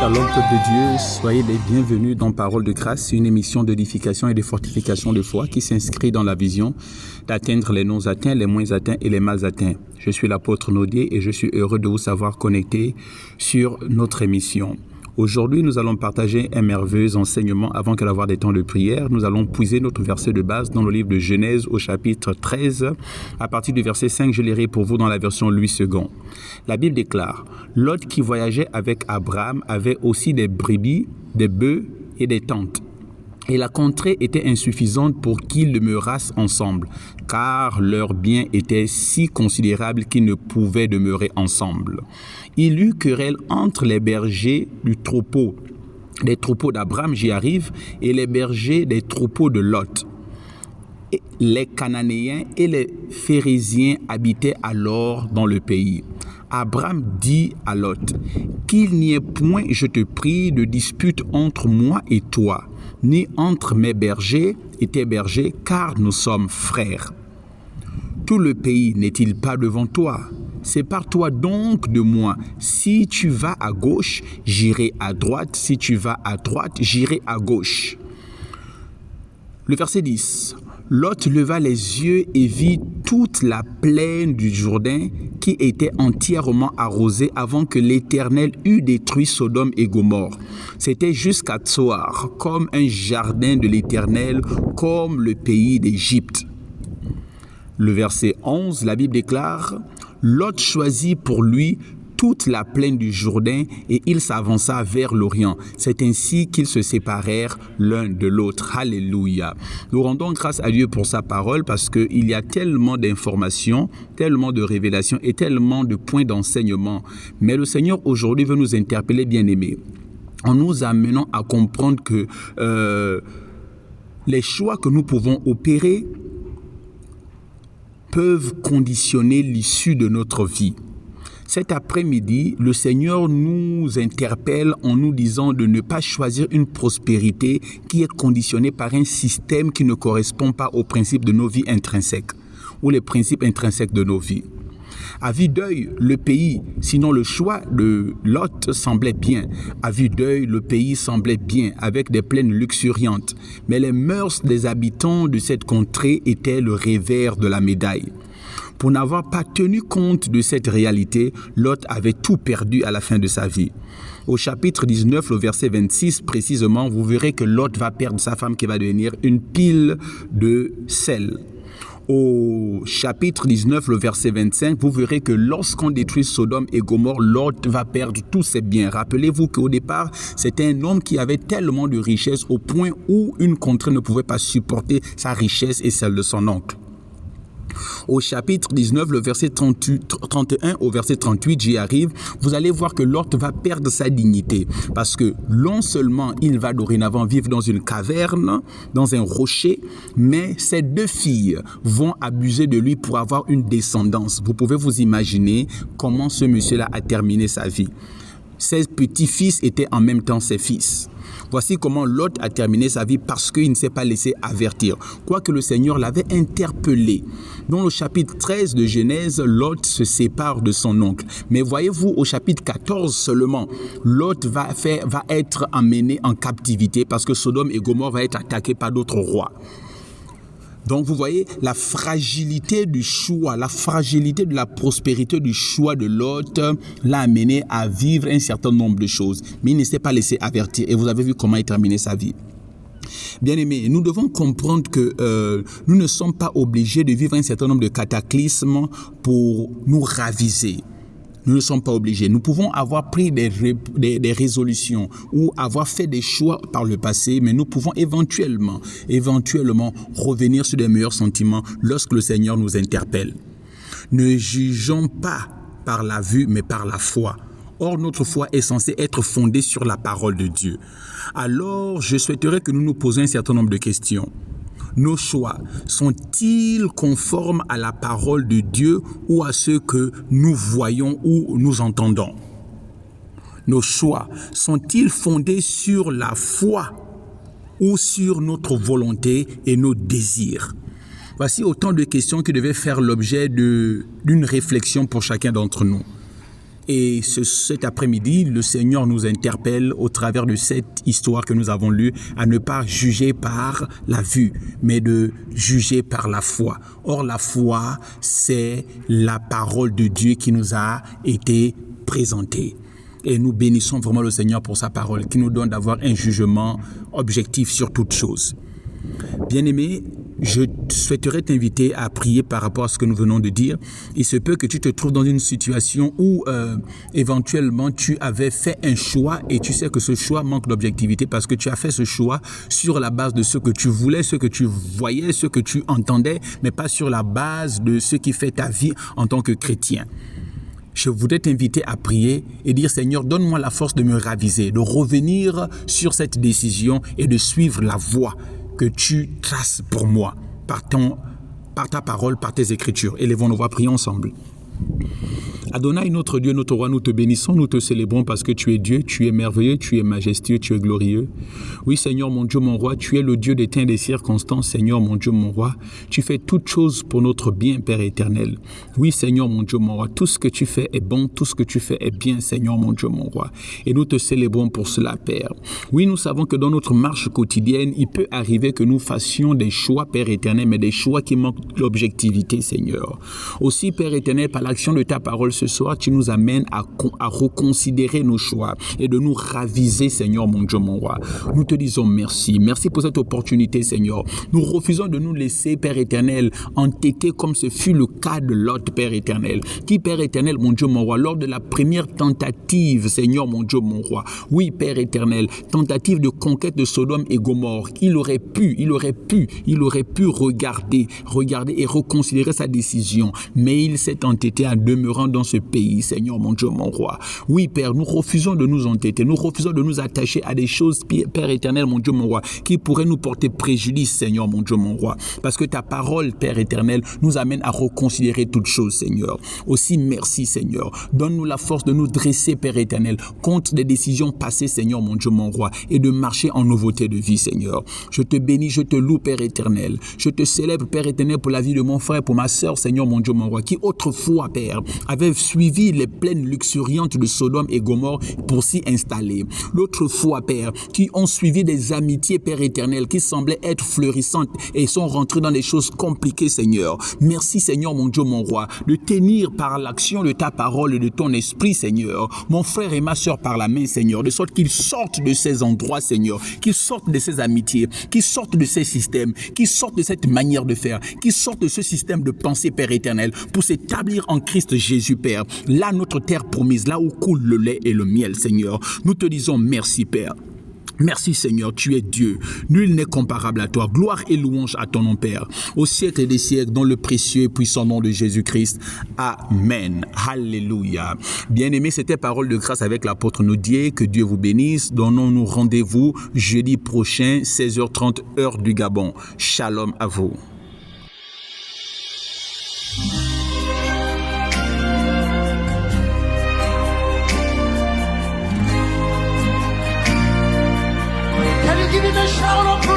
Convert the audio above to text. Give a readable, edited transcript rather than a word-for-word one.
Shalom peuple de Dieu, soyez les bienvenus dans Parole de Grâce, une émission d'édification et de fortification de foi qui s'inscrit dans la vision d'atteindre les non atteints, les moins atteints et les mal atteints. Je suis l'apôtre Nodier et je suis heureux de vous savoir connecté sur notre émission. Aujourd'hui, nous allons partager un merveilleux enseignement avant que d'avoir des temps de prière. Nous allons puiser notre verset de base dans le livre de Genèse au chapitre 13. À partir du verset 5, je lirai pour vous dans la version Louis II. La Bible déclare, « Lot qui voyageait avec Abraham avait aussi des brebis, des bœufs et des tentes. Et la contrée était insuffisante pour qu'ils demeurassent ensemble, car leurs biens étaient si considérables qu'ils ne pouvaient demeurer ensemble. Il y eut querelle entre les bergers du troupeau, des troupeaux d'Abraham, j'y arrive, et les bergers des troupeaux de Lot. Et les Cananéens et les Phérésiens habitaient alors dans le pays. Abraham dit à Lot, « Qu'il n'y ait point, je te prie, de dispute entre moi et toi, ni entre mes bergers et tes bergers, car nous sommes frères. Tout le pays n'est-il pas devant toi? Sépare-toi donc de moi. Si tu vas à gauche, j'irai à droite. Si tu vas à droite, j'irai à gauche. » Le verset 10. Lot leva les yeux et vit toute la plaine du Jourdain qui était entièrement arrosée avant que l'Éternel eût détruit Sodome et Gomorrhe. C'était jusqu'à Tsoar, comme un jardin de l'Éternel, comme le pays d'Égypte. Le verset 11, la Bible déclare, « Lot choisit pour lui toute la plaine du Jourdain et il s'avança vers l'Orient. C'est ainsi qu'ils se séparèrent l'un de l'autre. » Alléluia. Nous rendons grâce à Dieu pour sa parole parce qu'il y a tellement d'informations, tellement de révélations et tellement de points d'enseignement. Mais le Seigneur aujourd'hui veut nous interpeller, bien-aimés, en nous amenant à comprendre que les choix que nous pouvons opérer peuvent conditionner l'issue de notre vie. Cet après-midi, le Seigneur nous interpelle en nous disant de ne pas choisir une prospérité qui est conditionnée par un système qui ne correspond pas aux principes de nos vies intrinsèques ou les principes intrinsèques de nos vies. À vue d'œil, le pays, sinon le choix de Lot semblait bien. À vue d'œil, le pays semblait bien, avec des plaines luxuriantes. Mais les mœurs des habitants de cette contrée étaient le revers de la médaille. Pour n'avoir pas tenu compte de cette réalité, Lot avait tout perdu à la fin de sa vie. Au chapitre 19, au verset 26, précisément, vous verrez que Lot va perdre sa femme qui va devenir une pile de sel. Au chapitre 19, le verset 25, vous verrez que lorsqu'on détruit Sodome et Gomorrhe, Lot va perdre tous ses biens. Rappelez-vous qu'au départ, c'était un homme qui avait tellement de richesses au point où une contrée ne pouvait pas supporter sa richesse et celle de son oncle. Au chapitre 19, le verset 31 au verset 38, j'y arrive, vous allez voir que Lot va perdre sa dignité parce que non seulement il va dorénavant vivre dans une caverne, dans un rocher, mais ses deux filles vont abuser de lui pour avoir une descendance. Vous pouvez vous imaginer comment ce monsieur-là a terminé sa vie. Ses petits-fils étaient en même temps ses fils. Voici comment Lot a terminé sa vie parce qu'il ne s'est pas laissé avertir. Quoique le Seigneur l'avait interpellé. Dans le chapitre 13 de Genèse, Lot se sépare de son oncle. Mais voyez-vous, au chapitre 14 seulement, Lot va être emmené en captivité parce que Sodome et Gomorrhe va être attaqué par d'autres rois. Donc vous voyez la fragilité du choix, la fragilité de la prospérité du choix de Lot l'a amené à vivre un certain nombre de choses. Mais il ne s'est pas laissé avertir et vous avez vu comment il terminait sa vie. Bien-aimés, nous devons comprendre que nous ne sommes pas obligés de vivre un certain nombre de cataclysmes pour nous raviser. Nous ne sommes pas obligés. Nous pouvons avoir pris des résolutions ou avoir fait des choix par le passé, mais nous pouvons éventuellement revenir sur des meilleurs sentiments lorsque le Seigneur nous interpelle. Ne jugeons pas par la vue, mais par la foi. Or, notre foi est censée être fondée sur la parole de Dieu. Alors, je souhaiterais que nous nous posions un certain nombre de questions. Nos choix sont-ils conformes à la parole de Dieu ou à ce que nous voyons ou nous entendons? Nos choix sont-ils fondés sur la foi ou sur notre volonté et nos désirs? Voici autant de questions qui devaient faire l'objet d'une réflexion pour chacun d'entre nous. Et cet après-midi, le Seigneur nous interpelle au travers de cette histoire que nous avons lue à ne pas juger par la vue, mais de juger par la foi. Or, la foi, c'est la parole de Dieu qui nous a été présentée. Et nous bénissons vraiment le Seigneur pour sa parole qui nous donne d'avoir un jugement objectif sur toute chose. Bien-aimé, je souhaiterais t'inviter à prier par rapport à ce que nous venons de dire. Il se peut que tu te trouves dans une situation où éventuellement tu avais fait un choix et tu sais que ce choix manque d'objectivité parce que tu as fait ce choix sur la base de ce que tu voulais, ce que tu voyais, ce que tu entendais, mais pas sur la base de ce qui fait ta vie en tant que chrétien. Je voudrais t'inviter à prier et dire, Seigneur, donne-moi la force de me raviser, de revenir sur cette décision et de suivre la voie que tu traces pour moi par ta parole, par tes écritures. Élevons nos voix, prions ensemble. Adonai, notre Dieu, notre roi, nous te bénissons, nous te célébrons parce que tu es Dieu, tu es merveilleux, tu es majestueux, tu es glorieux. Oui, Seigneur, mon Dieu, mon roi, tu es le Dieu des temps et des circonstances, Seigneur, mon Dieu, mon roi. Tu fais toutes choses pour notre bien, Père éternel. Oui, Seigneur, mon Dieu, mon roi, tout ce que tu fais est bon, tout ce que tu fais est bien, Seigneur, mon Dieu, mon roi. Et nous te célébrons pour cela, Père. Oui, nous savons que dans notre marche quotidienne, il peut arriver que nous fassions des choix, Père éternel, mais des choix qui manquent d'objectivité, Seigneur. Aussi, Père éternel, par l'action de ta parole ce soir, tu nous amènes à reconsidérer nos choix et de nous raviser, Seigneur, mon Dieu, mon roi. Nous te disons merci. Merci pour cette opportunité, Seigneur. Nous refusons de nous laisser, Père éternel, entêter comme ce fut le cas de Lot, Père éternel. Qui, Père éternel, mon Dieu, mon roi, lors de la première tentative, Seigneur, mon Dieu, mon roi. Oui, Père éternel, tentative de conquête de Sodome et Gomorrhe. Il aurait pu regarder et reconsidérer sa décision. Mais il s'est entêté en demeurant dans ce pays, Seigneur, mon Dieu, mon roi. Oui, Père, nous refusons de nous entêter, nous refusons de nous attacher à des choses, Père éternel, mon Dieu, mon roi, qui pourraient nous porter préjudice, Seigneur, mon Dieu, mon roi. Parce que ta parole, Père éternel, nous amène à reconsidérer toutes choses, Seigneur. Aussi, merci, Seigneur. Donne-nous la force de nous dresser, Père éternel, contre des décisions passées, Seigneur, mon Dieu, mon roi, et de marcher en nouveauté de vie, Seigneur. Je te bénis, je te loue, Père éternel. Je te célèbre, Père éternel, pour la vie de mon frère, pour ma sœur, Seigneur, mon Dieu, mon roi, qui autrefois, Père, avait suivi les plaines luxuriantes de Sodome et Gomorrhe pour s'y installer. L'autre fois, Père, qui ont suivi des amitiés, Père éternel, qui semblaient être fleurissantes et sont rentrés dans des choses compliquées, Seigneur. Merci, Seigneur, mon Dieu, mon roi, de tenir par l'action de ta parole et de ton esprit, Seigneur, mon frère et ma sœur par la main, Seigneur, de sorte qu'ils sortent de ces endroits, Seigneur, qu'ils sortent de ces amitiés, qu'ils sortent de ces systèmes, qu'ils sortent de cette manière de faire, qu'ils sortent de ce système de pensée, Père éternel, pour s'établir en Christ Jésus, Père. Là, notre terre promise, là où coule le lait et le miel, Seigneur. Nous te disons merci, Père. Merci, Seigneur, tu es Dieu. Nul n'est comparable à toi. Gloire et louange à ton nom, Père. Au siècle des siècles, dans le précieux et puissant nom de Jésus-Christ. Amen. Alléluia. Bien-aimés, c'était Parole de grâce avec l'apôtre Naudier. Que Dieu vous bénisse. Donnons-nous rendez-vous jeudi prochain, 16h30, heure du Gabon. Shalom à vous. Give me the shout of